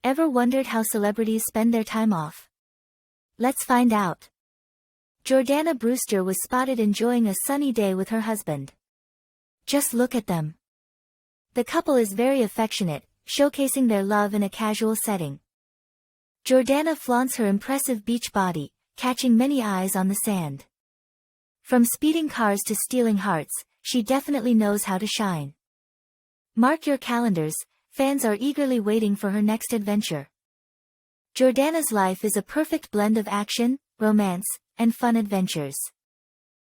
Ever wondered how celebrities spend their time off? Let's find out. Jordana Brewster was spotted enjoying a sunny day with her husband. Just look at them. The couple is very affectionate, showcasing their love in a casual setting. Jordana flaunts her impressive beach body, catching many eyes on the sand. From speeding cars to stealing hearts, she definitely knows how to shine. Mark your calendars, fans are eagerly waiting for her next adventure. Jordana's life is a perfect blend of action, romance, and fun adventures.